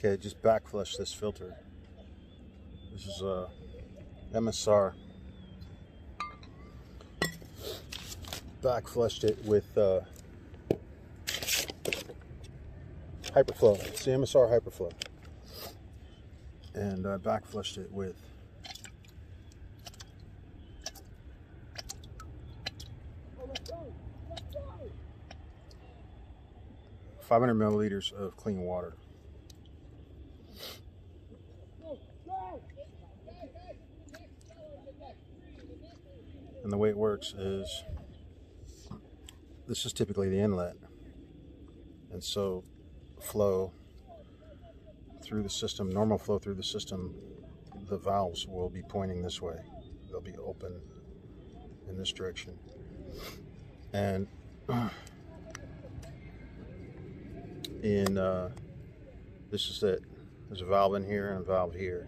Okay, just backflush this filter. This is a MSR. Backflushed it with Hyperflow. It's the MSR Hyperflow. And I backflushed it with .500 milliliters of clean water. And the way it works is, this is typically the inlet, and so flow through the system, normal flow through the system, the valves will be pointing this way. They'll be open in this direction. And this is it. There's a valve in here and a valve here.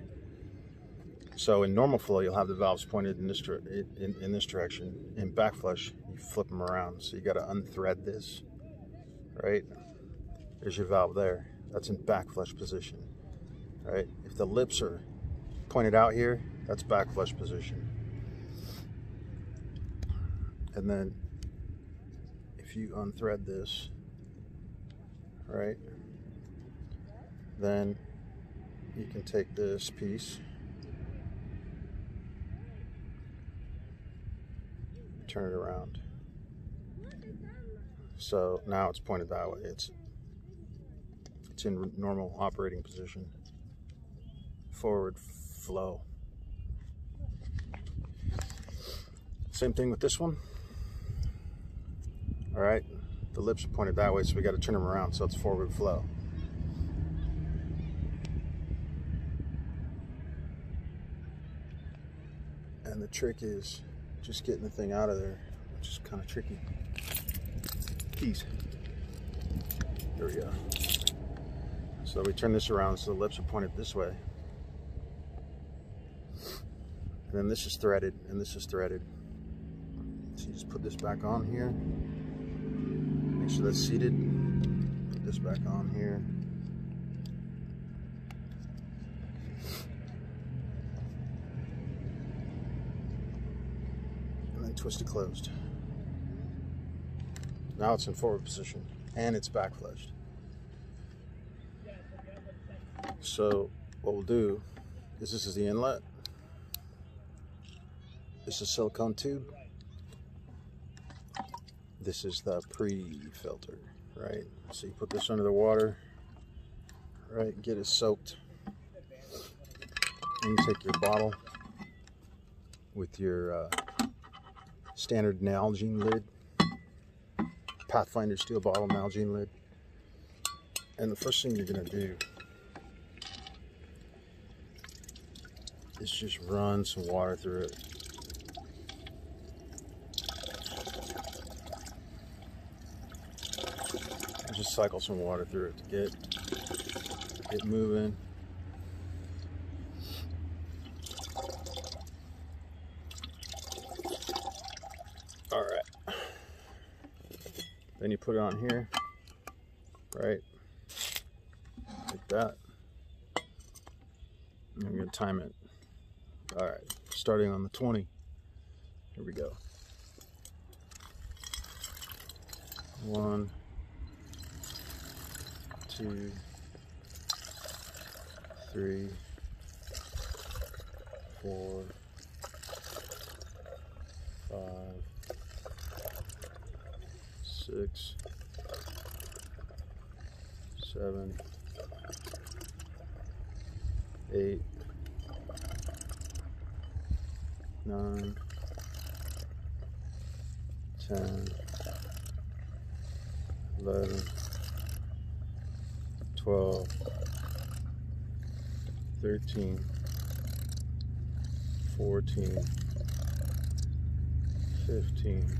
So in normal flow, you'll have the valves pointed in this direction. In backflush, you flip them around. So you got to unthread this, right? There's your valve there. That's in backflush position, right? If the lips are pointed out here, that's backflush position. And then if you unthread this, right, then you can take this piece, turn it around. So now it's pointed that way. It's in normal operating position. Forward flow. Same thing with this one. All right, the lips are pointed that way, so we got to turn them around so it's forward flow. And the trick is just getting the thing out of there, which is kind of tricky. Keys. There we go. So we turn this around so the lips are pointed this way. And then this is threaded, and this is threaded. So you just put this back on here. Make sure that's seated. Put this back on here. And then twist it closed. Now it's in forward position, and it's backflushed. So what we'll do is, this is the inlet. This is silicone tube. This is the pre-filter, right? So you put this under the water, right? Get it soaked. And you take your bottle with your standard Nalgene lid, Pathfinder steel bottle Nalgene lid. And the first thing you're gonna do is just run some water through it. Just cycle some water through it to get moving. All right. Then you put it on here, right? Like that. And I'm gonna time it. All right, starting on the 20. Here we go. 1, 2, 3, 4, 5, 6, 7, 8, 9, 10, 11, 12, 13, 14, 15,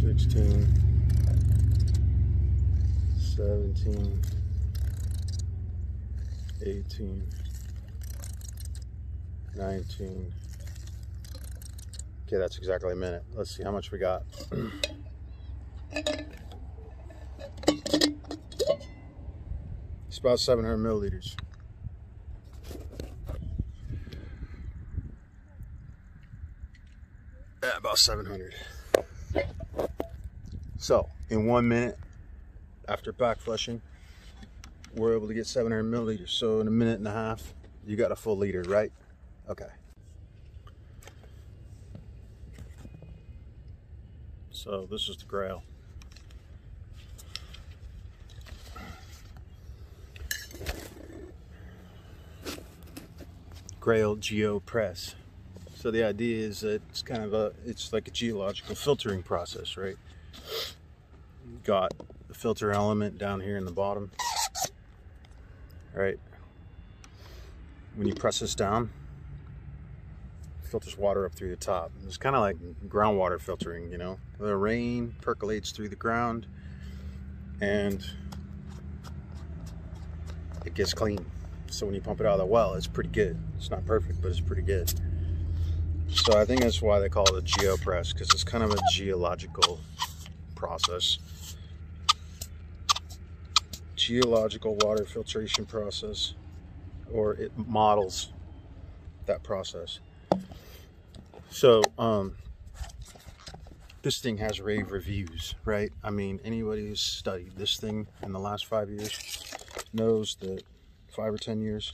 16, 17, 18, 19. Okay, that's exactly a minute. Let's see how much we got. about 700 milliliters. Yeah, about 700. So in 1 minute after back flushing, we're able to get 700 milliliters. So in a minute and a half, you got a full liter, right? Okay. So this is the Grayl. Grayl Geopress. So the idea is that it's kind of it's like a geological filtering process, right? You've got the filter element down here in the bottom, right? When you press this down, it filters water up through the top. It's kind of like groundwater filtering, you know? The rain percolates through the ground and it gets clean. So when you pump it out of the well, it's pretty good. It's not perfect, but it's pretty good. So I think that's why they call it a geopress, because it's kind of a geological process. Geological water filtration process, or it models that process. So this thing has rave reviews, right? I mean, anybody who's studied this thing in the last 5 years knows that, 5 or 10 years,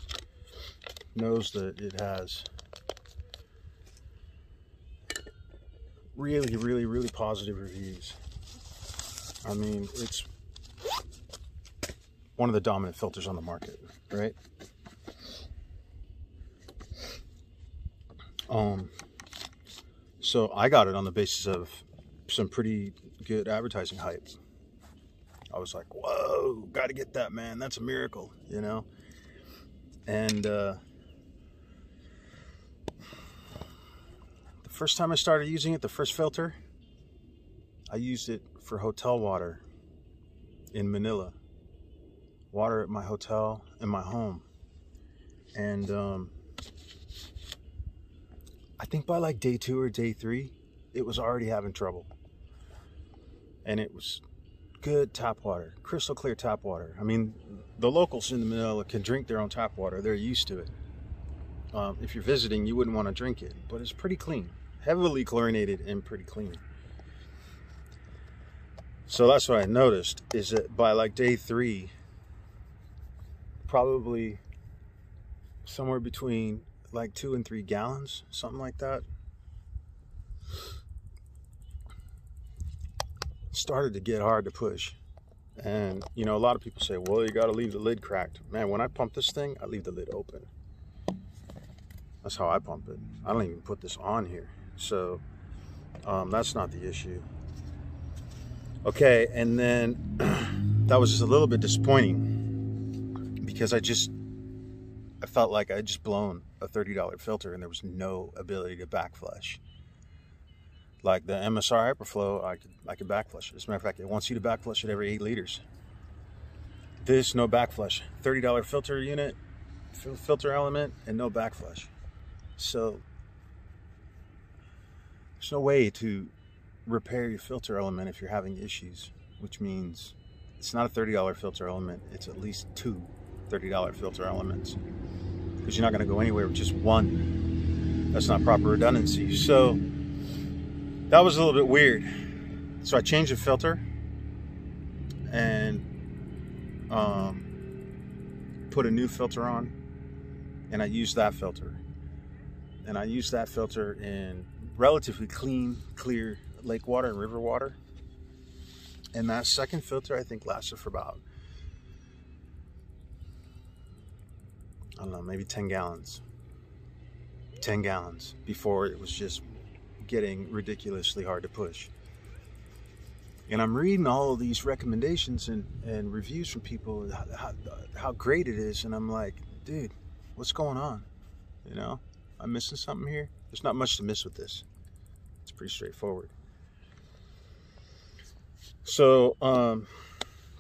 knows that it has really positive reviews. I mean, it's one of the dominant filters on the market, right? So I got it on the basis of some pretty good advertising hype. I was like, whoa, gotta get that, man. That's a miracle, you know? And the first time I started using it, the first filter, I used it for hotel water in Manila. Water at my hotel, in my home. And I think by like day 2 or day 3, it was already having trouble. And it was good tap water, crystal clear tap water. I mean, the locals in Manila can drink their own tap water. They're used to it. If you're visiting, you wouldn't want to drink it, but it's pretty clean, heavily chlorinated and pretty clean. So that's what I noticed, is that by like day 3, probably somewhere between like 2 and 3 gallons, something like that, started to get hard to push. And you know, a lot of people say, well, you got to leave the lid cracked. Man, when I pump this thing, I leave the lid open. That's how I pump it. I don't even put this on here. So that's not the issue. Okay, and then that was just a little bit disappointing, because I felt like I just blown a $30 filter and there was no ability to back flush. Like the MSR Hyperflow, I could back flush it. As a matter of fact, it wants you to back flush it every 8 liters. This, no back flush. $30 filter unit, filter element, and no back flush. So there's no way to repair your filter element if you're having issues, which means it's not a $30 filter element. It's at least 2 $30 filter elements, because you're not going to go anywhere with just one. That's not proper redundancy. So that was a little bit weird. So I changed the filter and put a new filter on, and I used that filter. And I used that filter in relatively clean, clear lake water and river water. And that second filter, I think, lasted for about, I don't know, maybe 10 gallons. 10 gallons before it was just getting ridiculously hard to push. And I'm reading all of these recommendations and reviews from people, how great it is, and I'm like, dude, what's going on? You know, I'm missing something here. There's not much to miss with this. It's pretty straightforward. So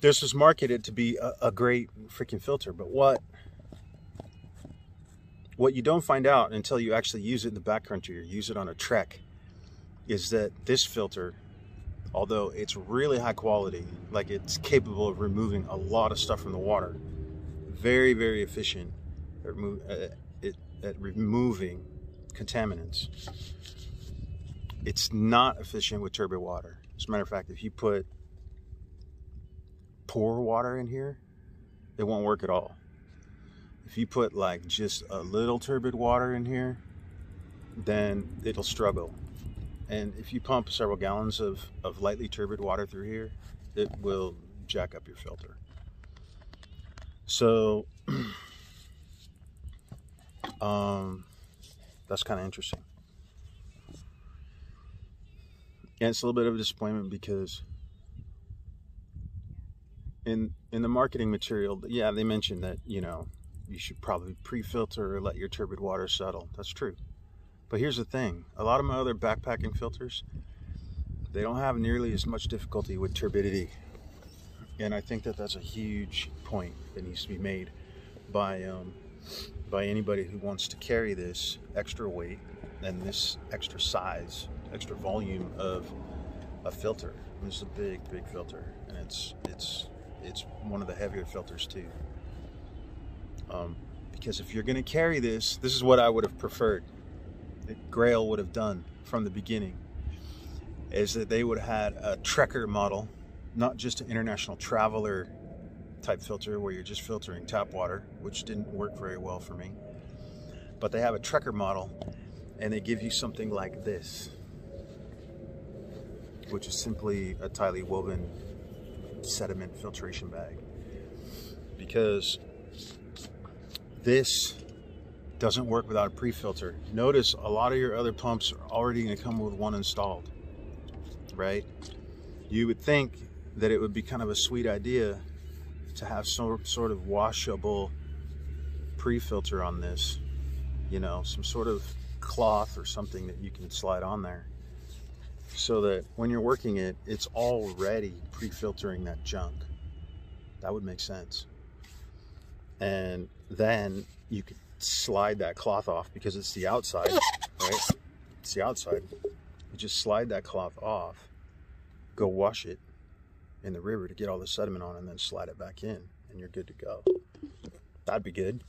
this was marketed to be a great freaking filter, but what you don't find out until you actually use it in the backcountry or use it on a trek is that this filter, although it's really high quality, like it's capable of removing a lot of stuff from the water, very, very efficient at removing contaminants. It's not efficient with turbid water. As a matter of fact, if you put pour water in here, it won't work at all. If you put like just a little turbid water in here, then it'll struggle. And if you pump several gallons of lightly turbid water through here, it will jack up your filter. So that's kind of interesting. And it's a little bit of a disappointment because in the marketing material, yeah, they mentioned that, you know, you should probably pre-filter or let your turbid water settle. That's true. But here's the thing. A lot of my other backpacking filters, they don't have nearly as much difficulty with turbidity. And I think that that's a huge point that needs to be made by anybody who wants to carry this extra weight and this extra size, extra volume of a filter. This is a big filter, and it's one of the heavier filters too. Because if you're going to carry this is what I would have preferred that Grayl would have done from the beginning, is that they would have had a trekker model, not just an international traveler type filter where you're just filtering tap water, which didn't work very well for me. But they have a trekker model, and they give you something like this, which is simply a tightly woven sediment filtration bag. Because this doesn't work without a pre-filter. Notice a lot of your other pumps are already going to come with one installed, right? You would think that it would be kind of a sweet idea to have some sort of washable pre-filter on this, you know, some sort of cloth or something that you can slide on there, so that when you're working it, it's already pre-filtering that junk. That would make sense. And then you could slide that cloth off, because it's the outside, right? It's the outside. You just slide that cloth off, go wash it in the river to get all the sediment on, and then slide it back in, and you're good to go. That'd be good.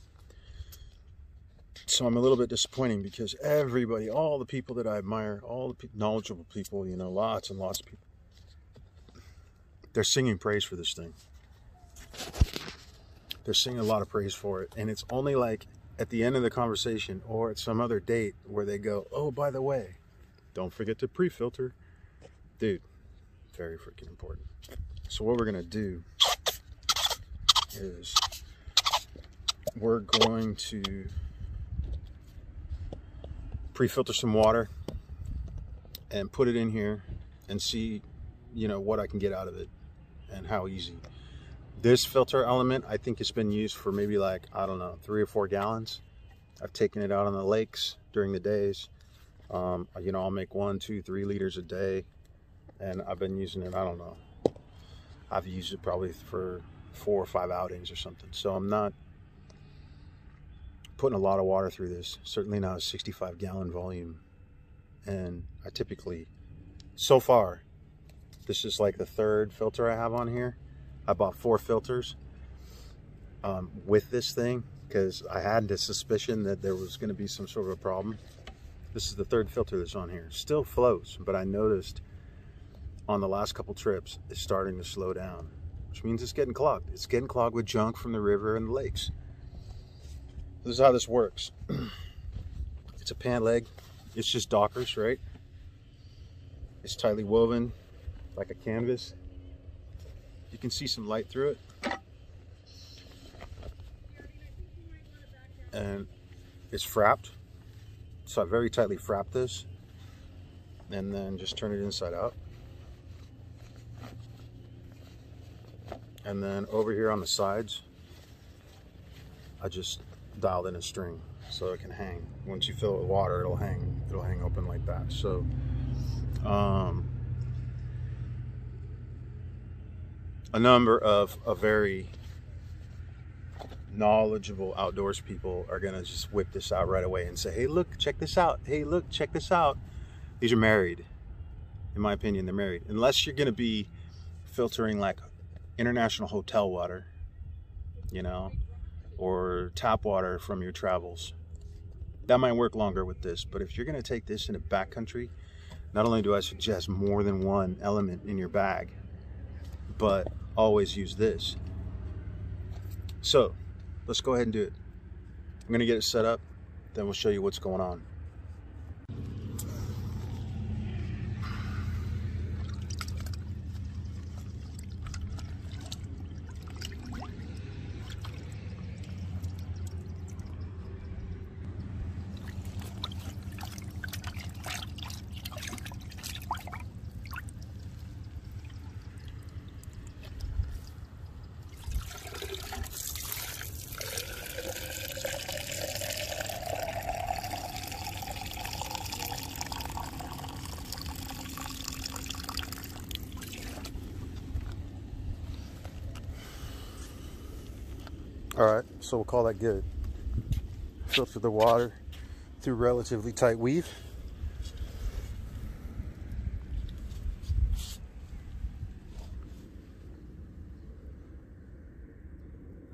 So I'm a little bit disappointing, because everybody, all the people that I admire, all the knowledgeable people, you know, lots and lots of people, they're singing praise for this thing. They're singing a lot of praise for it. And it's only like at the end of the conversation or at some other date where they go, oh, by the way, don't forget to pre-filter. Dude, very freaking important. So what we're going to do is we're going to pre-filter some water and put it in here and see, you know, what I can get out of it and how easy. This filter element, I think it's been used for maybe like, I don't know, 3 or 4 gallons. I've taken it out on the lakes during the days. You know, I'll make 1, 2, 3 liters a day, and I've been using it, I don't know. I've used it probably for 4 or 5 outings or something. So I'm not putting a lot of water through this. Certainly not a 65-gallon volume. And I typically, so far, this is like the 3rd filter I have on here. I bought 4 filters with this thing because I had this suspicion that there was going to be some sort of a problem. This is the 3rd filter that's on here. Still flows, but I noticed on the last couple trips it's starting to slow down, which means it's getting clogged. It's getting clogged with junk from the river and the lakes. This is how this works. It's a pant leg. It's just Dockers, right? It's tightly woven like a canvas. You can see some light through it. And it's frapped. So I very tightly frap this and then just turn it inside out. And then over here on the sides, I just dialed in a string so it can hang. Once you fill it with water, it'll hang open like that. So a number of very knowledgeable outdoors people are gonna just whip this out right away and say, hey, look, check this out. Hey, look, check this out. These are married. In my opinion, they're married. Unless you're gonna be filtering like international hotel water, you know, or tap water from your travels. That might work longer with this, but if you're going to take this into backcountry, not only do I suggest more than one element in your bag, but always use this. So let's go ahead and do it. I'm going to get it set up, then we'll show you what's going on. All right, so we'll call that good. Filter the water through relatively tight weave.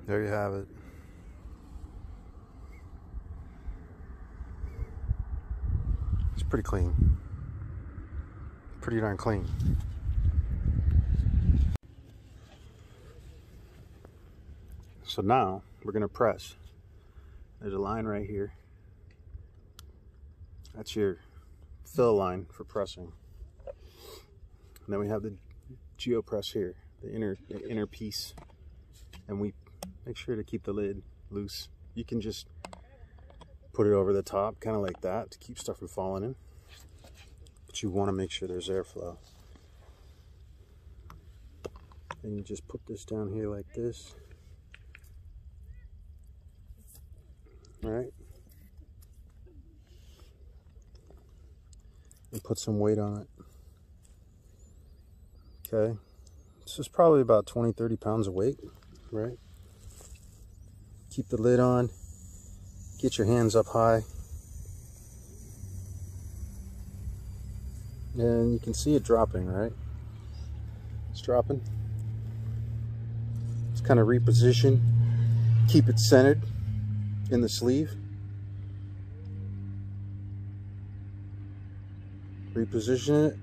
There you have it. It's pretty clean. Pretty darn clean. So now we're going to press. There's a line right here. That's your fill line for pressing. And then we have the Geopress here, the inner piece. And we make sure to keep the lid loose. You can just put it over the top, kind of like that, to keep stuff from falling in. But you want to make sure there's airflow. And you just put this down here like this. All right, and put some weight on it. Okay, this is probably about 20-30 pounds of weight, right? Keep the lid on, get your hands up high, and you can see it dropping, right? It's dropping. It's kind of reposition, keep it centered in the sleeve. Reposition it.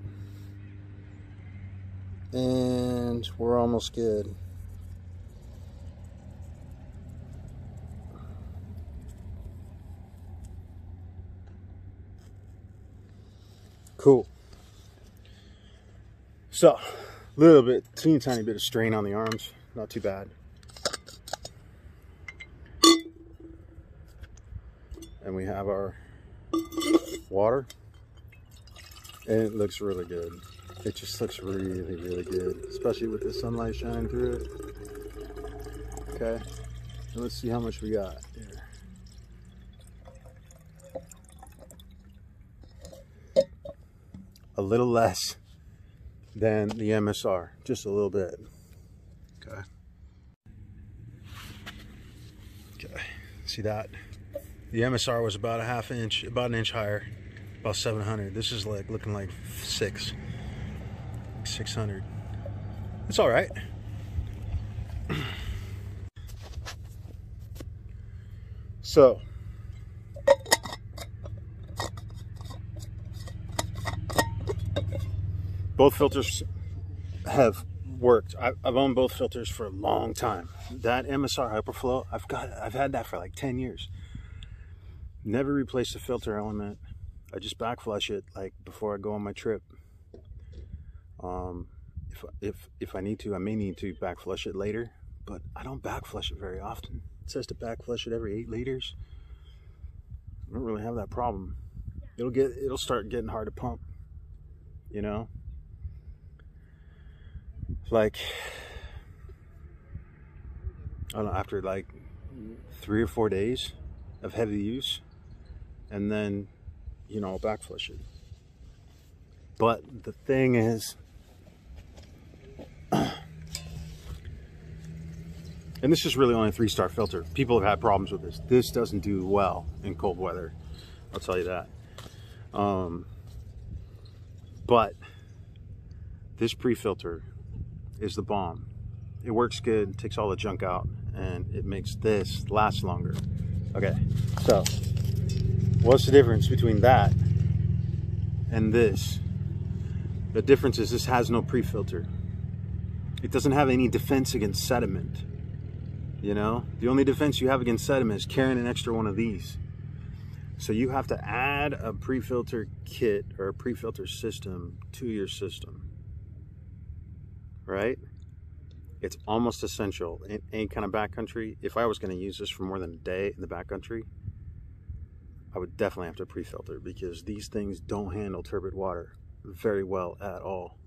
And we're almost good. Cool. So, a little bit, teeny tiny bit of strain on the arms. Not too bad. And we have our water, and it looks really good. It just looks really, really good, especially with the sunlight shining through it. Okay, and let's see how much we got here. A little less than the MSR, just a little bit. Okay. Okay, see that? The MSR was about about an inch higher, about 700. This is like looking like 600. It's all right. So, both filters have worked. I've owned both filters for a long time. That MSR Hyperflow, I've had that for like 10 years. Never replace the filter element. I just backflush it like before I go on my trip. If I need to, I may need to backflush it later, but I don't backflush it very often. It says to backflush it every 8 liters. I don't really have that problem. It'll start getting hard to pump, you know? Like, I don't know, after like 3 or 4 days of heavy use, and then, you know, I'll backflush it. But the thing is, and this is really only a 3-star filter. People have had problems with this. This doesn't do well in cold weather, I'll tell you that. But this pre-filter is the bomb. It works good, takes all the junk out, and it makes this last longer. Okay, so what's the difference between that and this? The difference is this has no pre-filter. It doesn't have any defense against sediment. You know, the only defense you have against sediment is carrying an extra one of these. So you have to add a pre-filter kit or a pre-filter system to your system, right? It's almost essential in any kind of backcountry. If I was going to use this for more than a day in the backcountry, I would definitely have to pre-filter, because these things don't handle turbid water very well at all.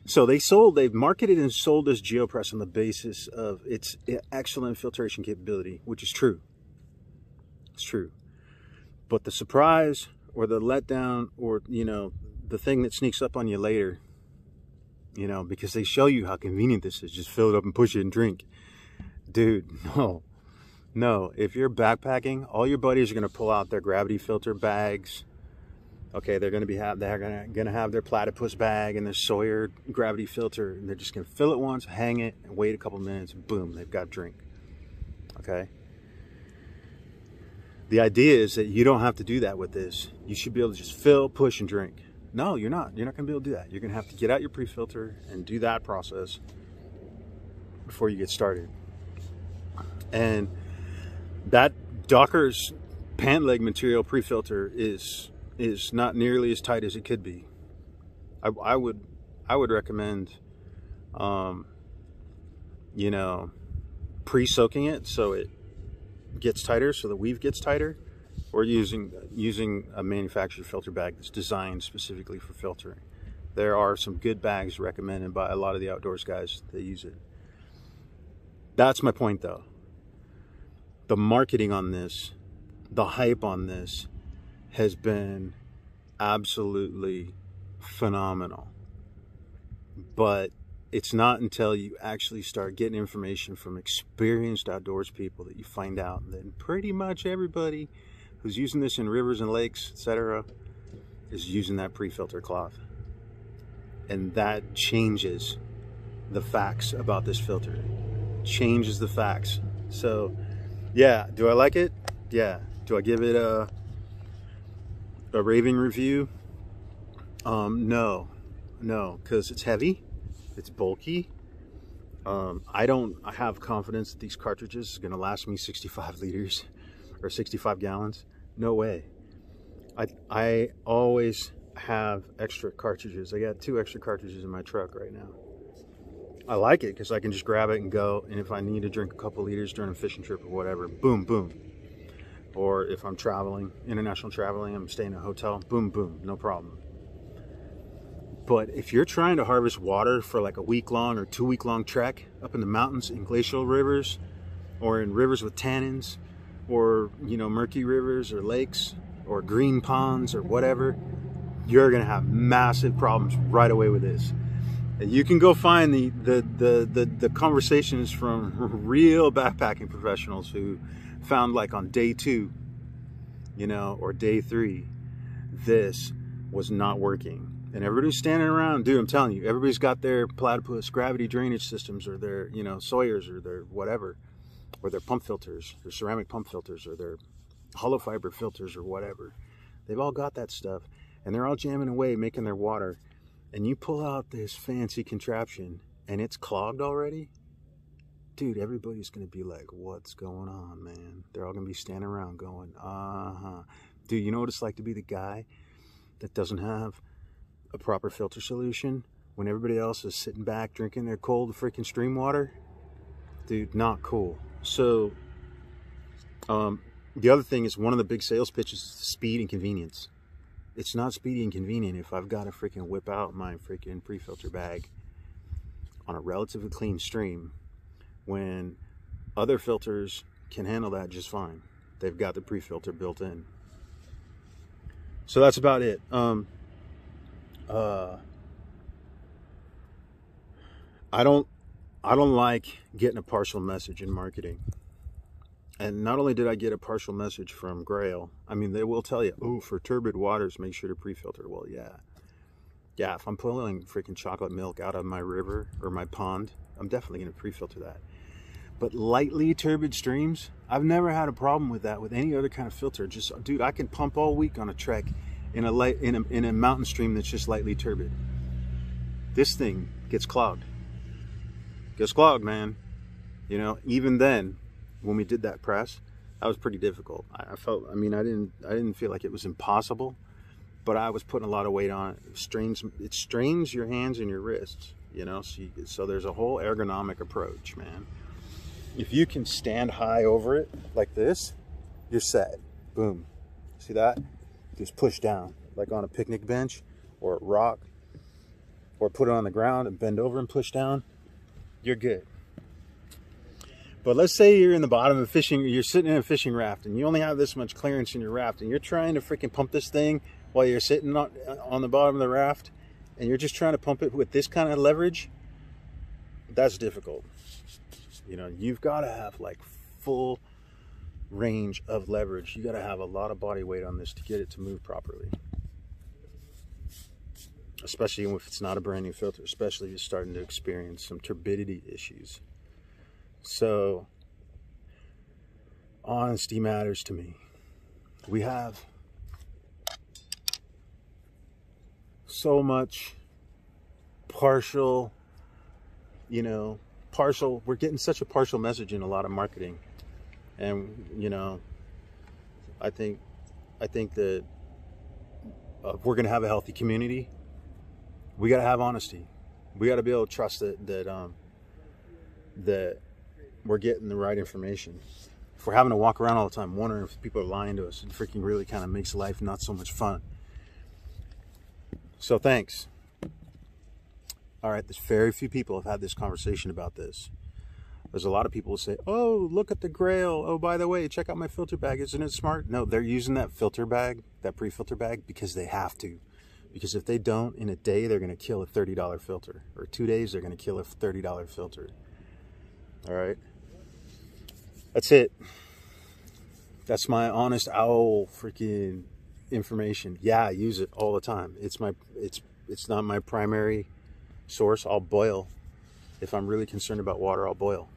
So they've marketed and sold this Geopress on the basis of its excellent filtration capability, which is true. It's true. But the surprise or the letdown, or, you know, the thing that sneaks up on you later, you know, because they show you how convenient this is, just fill it up and push it and drink. Dude, no. If you're backpacking, all your buddies are going to pull out their gravity filter bags. Okay, they're going to have their platypus bag and their Sawyer gravity filter, and they're just going to fill it once, hang it, and wait a couple minutes, boom, they've got a drink. Okay? The idea is that you don't have to do that with this. You should be able to just fill, push, and drink. No, you're not. You're not going to be able to do that. You're going to have to get out your pre-filter and do that process before you get started. And that Docker's pant leg material pre-filter is not nearly as tight as it could be. I would recommend, you know, pre-soaking it so it gets tighter, so the weave gets tighter, or using a manufactured filter bag that's designed specifically for filtering. There are some good bags recommended by a lot of the outdoors guys that use it. That's my point, though. The marketing on this, the hype on this, has been absolutely phenomenal. But it's not until you actually start getting information from experienced outdoors people that you find out that pretty much everybody who's using this in rivers and lakes, etc., is using that pre-filter cloth. And that changes the facts about this filter. Changes the facts. So, yeah, do I like it? Yeah. Do I give it a raving review? No, because it's heavy, it's bulky. I don't have confidence that these cartridges are going to last me 65 liters or 65 gallons. No way. I always have extra cartridges. I got 2 extra cartridges in my truck right now. I like it because I can just grab it and go, and if I need to drink a couple liters during a fishing trip or whatever, boom, boom. Or if I'm traveling, international traveling, I'm staying in a hotel, boom, boom, no problem. But if you're trying to harvest water for like a week-long or 2-week-long trek up in the mountains in glacial rivers, or in rivers with tannins, or, you know, murky rivers or lakes or green ponds or whatever, you're gonna have massive problems right away with this. And you can go find the conversations from real backpacking professionals who found, like on day 2, you know, or day 3, this was not working. And everybody's standing around, dude, I'm telling you, everybody's got their platypus gravity drainage systems, or their, you know, Sawyers, or their whatever, or their pump filters, their ceramic pump filters, or their hollow fiber filters, or whatever. They've all got that stuff, and they're all jamming away, making their water. And you pull out this fancy contraption, and it's clogged already. Dude, everybody's going to be like, what's going on, man? They're all going to be standing around going, Dude, you know what it's like to be the guy that doesn't have a proper filter solution when everybody else is sitting back drinking their cold freaking stream water? Dude, not cool. So, the other thing is, one of the big sales pitches is speed and convenience. It's not speedy and convenient if I've got to freaking whip out my freaking pre-filter bag on a relatively clean stream, when other filters can handle that just fine. They've got the pre-filter built in. So that's about it. I don't like getting a partial message in marketing. And not only did I get a partial message from Grayl, I mean, they will tell you, oh, for turbid waters, make sure to pre-filter. Well, yeah. Yeah, if I'm pulling freaking chocolate milk out of my river or my pond, I'm definitely going to pre-filter that. But lightly turbid streams, I've never had a problem with that with any other kind of filter. Just, dude, I can pump all week on a trek in a mountain stream that's just lightly turbid. This thing gets clogged. Gets clogged, man. You know, even then, when we did that press, that was pretty difficult. I felt, I mean, I didn't feel like it was impossible, but I was putting a lot of weight on it. It strains your hands and your wrists, you know, so there's a whole ergonomic approach, man. If you can stand high over it like this, you're set. Boom. See that? Just push down, like on a picnic bench or a rock, or put it on the ground and bend over and push down, you're good. But let's say you're in the bottom of fishing, you're sitting in a fishing raft and you only have this much clearance in your raft and you're trying to freaking pump this thing while you're sitting on the bottom of the raft and you're just trying to pump it with this kind of leverage. That's difficult. You know, you've got to have like full range of leverage. You got to have a lot of body weight on this to get it to move properly. Especially if it's not a brand new filter, especially if you're starting to experience some turbidity issues. So, honesty matters to me. We have so much partial, you know, we're getting such a partial message in a lot of marketing. And, you know, I think that if we're going to have a healthy community, we got to have honesty. We got to be able to trust that we're getting the right information. If we're having to walk around all the time wondering if people are lying to us, it freaking really kind of makes life not so much fun. So thanks. All right, there's very few people have had this conversation about this. There's a lot of people who say, oh, look at the Grayl. Oh, by the way, check out my filter bag. Isn't it smart? No, they're using that filter bag, that pre-filter bag, because they have to. Because if they don't, in a day, they're going to kill a $30 filter. Or 2 days, they're going to kill a $30 filter. All right? That's it. That's my honest owl freaking information. Yeah, I use it all the time. It's not my primary source. I'll boil. If I'm really concerned about water, I'll boil.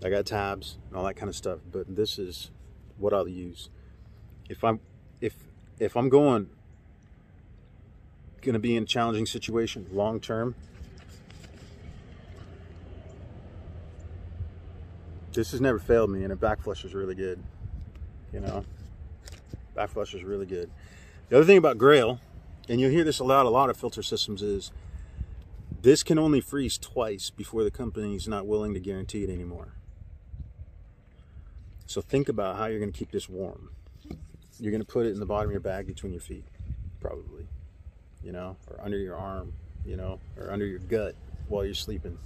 I got tabs and all that kind of stuff, but this is what I'll use. If I'm gonna be in a challenging situation long term, this has never failed me, and a back flush is really good. You know, back flush is really good. The other thing about Grayl, and you'll hear this a lot of filter systems, is this can only freeze twice before the company's not willing to guarantee it anymore. So think about how you're going to keep this warm. You're going to put it in the bottom of your bag between your feet, probably, you know, or under your arm, you know, or under your gut while you're sleeping.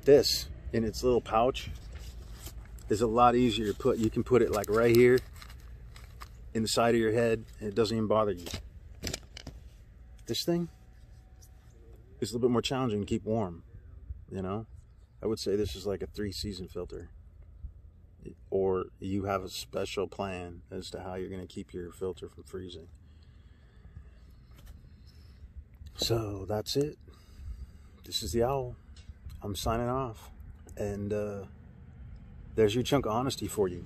This, in its little pouch, is a lot easier to put. You can put it like right here in the side of your head and it doesn't even bother you. This thing is a little bit more challenging to keep warm, you know. I would say this is like a 3-season filter, or you have a special plan as to how you're going to keep your filter from freezing. So that's it. This is the owl. I'm signing off, and there's your chunk of honesty for you.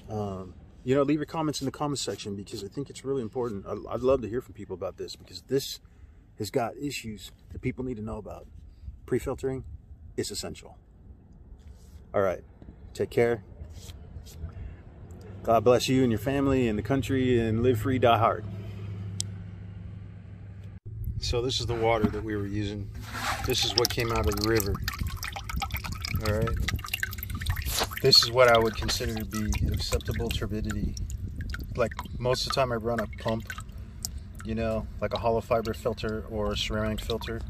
You know, leave your comments in the comment section, because I think it's really important. I'd love to hear from people about this, because this has got issues that people need to know about. Pre-filtering is essential. All right, take care. God bless you and your family and the country, and live free, die hard. So this is the water that we were using. This is what came out of the river. All right. This is what I would consider to be acceptable turbidity. Like most of the time I run a pump, you know, like a hollow fiber filter or a ceramic filter.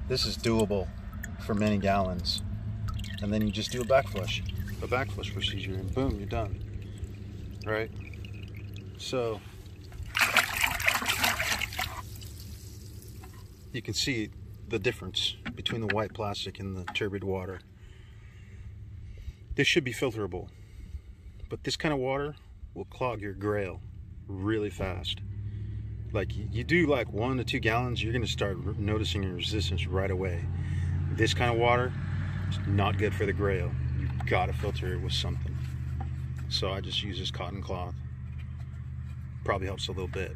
This is doable for many gallons. And then you just do a backflush procedure, and boom, you're done. Right? So you can see the difference between the white plastic and the turbid water. This should be filterable, but this kind of water will clog your Grayl really fast. Like you do like 1 to 2 gallons, you're gonna start noticing your resistance right away. This kind of water, It's not good for the Grayl. You've got to filter it with something. So I just use this cotton cloth. Probably helps a little bit.